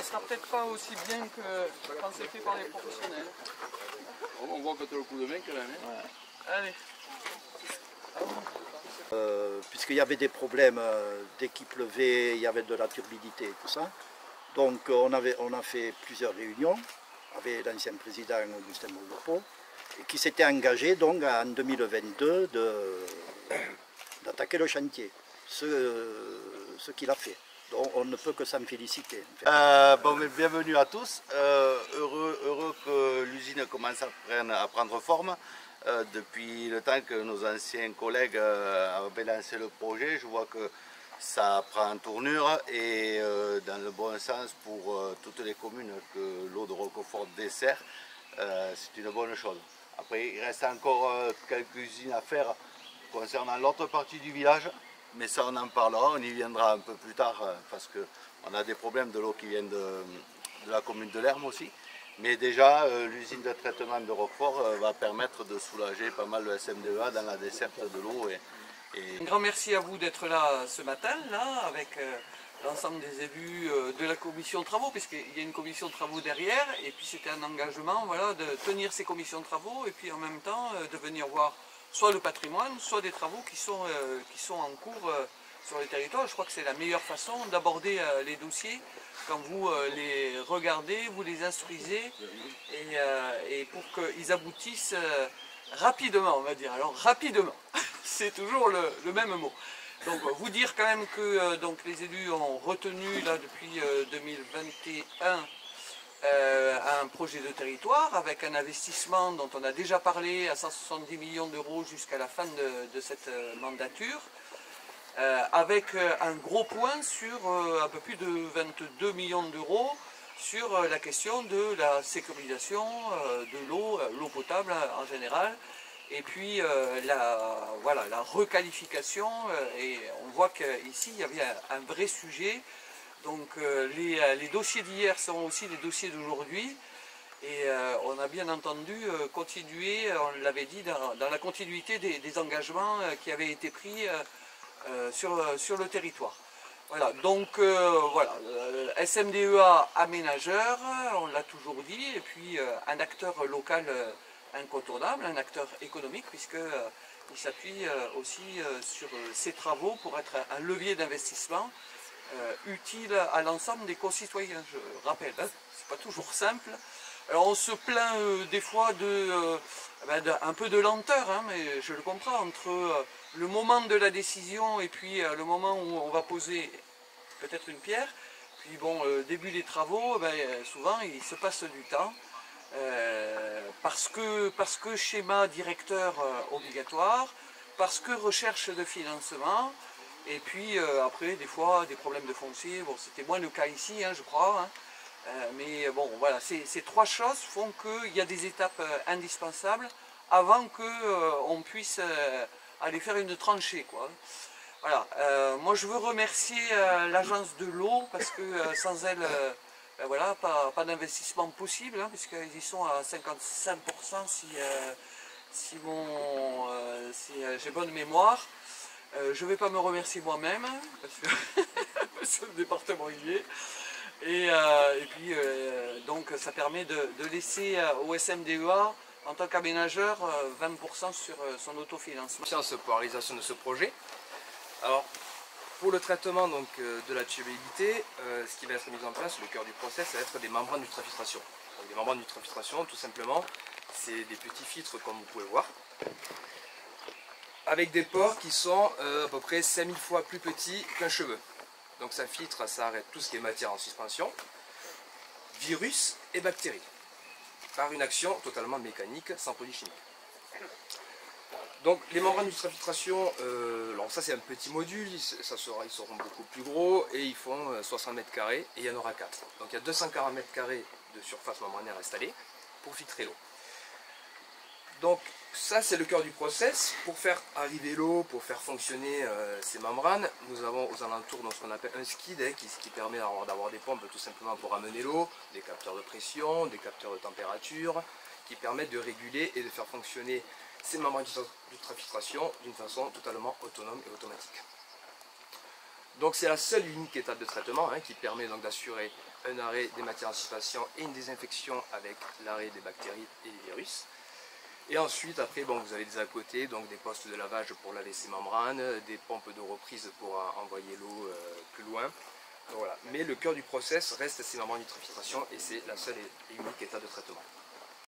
sera peut-être pas aussi bien que quand c'est fait par les professionnels. On voit que tu as le coup de main quand même. Hein. Ouais. Allez. Puisqu'il y avait des problèmes dès qu'il pleuvait, il y avait de la turbidité et tout ça. Donc on a fait plusieurs réunions avec l'ancien président Augustin Molopo, qui s'était engagé donc en 2022 d'attaquer le chantier, ce qu'il a fait. Donc on ne peut que s'en féliciter. En fait. Bon, mais bienvenue à tous. Heureux que l'usine commence à prendre forme. Depuis le temps que nos anciens collègues avaient lancé le projet, je vois que ça prend tournure et dans le bon sens pour toutes les communes que l'eau de Roquefort dessert, c'est une bonne chose. Après, il reste encore quelques usines à faire concernant l'autre partie du village, mais ça on en parlera, on y viendra un peu plus tard parce qu'on a des problèmes de l'eau qui viennent de la commune de Lerme aussi. Mais déjà, l'usine de traitement de Roquefort va permettre de soulager pas mal le SMDEA dans la desserte de l'eau. Un grand merci à vous d'être là ce matin, là, avec l'ensemble des élus de la commission de travaux, puisqu'il y a une commission de travaux derrière, et puis c'était un engagement voilà, de tenir ces commissions de travaux, et puis en même temps de venir voir soit le patrimoine, soit des travaux qui sont en cours sur les territoires. Je crois que c'est la meilleure façon d'aborder les dossiers quand vous les regardez, vous les instruisez, et pour qu'ils aboutissent rapidement, on va dire. Alors rapidement, c'est toujours le même mot. Donc vous dire quand même que donc, les élus ont retenu là depuis 2021 un projet de territoire avec un investissement dont on a déjà parlé à 170 millions d'euros jusqu'à la fin de cette mandature, avec un gros point sur un peu plus de 22 millions d'euros sur la question de la sécurisation de l'eau potable en général, et puis voilà, la requalification, et on voit qu'ici il y avait un vrai sujet. Donc les dossiers d'hier sont aussi les dossiers d'aujourd'hui, et on a bien entendu continuer, on l'avait dit, dans la continuité des engagements qui avaient été pris sur le territoire. Voilà, donc voilà, SMDEA aménageur, on l'a toujours dit, et puis un acteur local incontournable, un acteur économique, puisqu'il s'appuie aussi sur ces travaux pour être un levier d'investissement utile à l'ensemble des concitoyens. Je rappelle, hein, c'est pas toujours simple. Alors on se plaint des fois un peu de lenteur, hein, mais je le comprends, entre le moment de la décision et puis le moment où on va poser peut-être une pierre, puis bon, début des travaux, souvent il se passe du temps, parce que schéma directeur obligatoire, parce que recherche de financement, et puis après des fois des problèmes de foncier. Bon, c'était moins le cas ici, hein, je crois, hein. Mais bon, voilà, ces trois choses font qu'il y a des étapes indispensables avant qu'on puisse aller faire une tranchée, quoi. Voilà, moi je veux remercier l'agence de l'eau, parce que sans elle, voilà, pas d'investissement possible, hein, puisqu'ils y sont à 55% si j'ai bonne mémoire. Je ne vais pas me remercier moi-même, parce que le département y est. Et puis, donc, ça permet de laisser au SMDEA, en tant qu'aménageur, 20% sur son autofinancement. Pour la réalisation de ce projet. Alors, pour le traitement donc, de la turbidité, ce qui va être mis en place, le cœur du process, ça va être des membranes d'ultrafiltration. Donc, des membranes d'ultrafiltration, tout simplement, c'est des petits filtres comme vous pouvez voir, avec des pores qui sont à peu près 5000 fois plus petits qu'un cheveu. Donc ça filtre, ça arrête tout ce qui est matière en suspension, virus et bactéries, par une action totalement mécanique, sans produits chimiques. Donc les membranes d'ultrafiltration, alors ça c'est un petit module, ils seront beaucoup plus gros et ils font 60 mètres carrés et il y en aura 4. Donc il y a 240 mètres carrés de surface membranaire installée pour filtrer l'eau. Donc ça c'est le cœur du process. Pour faire arriver l'eau, pour faire fonctionner ces membranes, nous avons aux alentours ce qu'on appelle un skid, hein, qui permet d'avoir des pompes tout simplement pour amener l'eau, des capteurs de pression, des capteurs de température, qui permettent de réguler et de faire fonctionner ces membranes d'ultrafiltration d'une façon totalement autonome et automatique. Donc c'est la seule et unique étape de traitement, hein, qui permet donc d'assurer un arrêt des matières en suspension et une désinfection avec l'arrêt des bactéries et des virus. Et ensuite, après, bon, vous avez des à côté, donc des postes de lavage pour laver ces membranes, des pompes de reprise pour envoyer l'eau plus loin. Donc voilà. Mais le cœur du process reste ces membranes d'ultrafiltration et c'est la seule et unique état de traitement.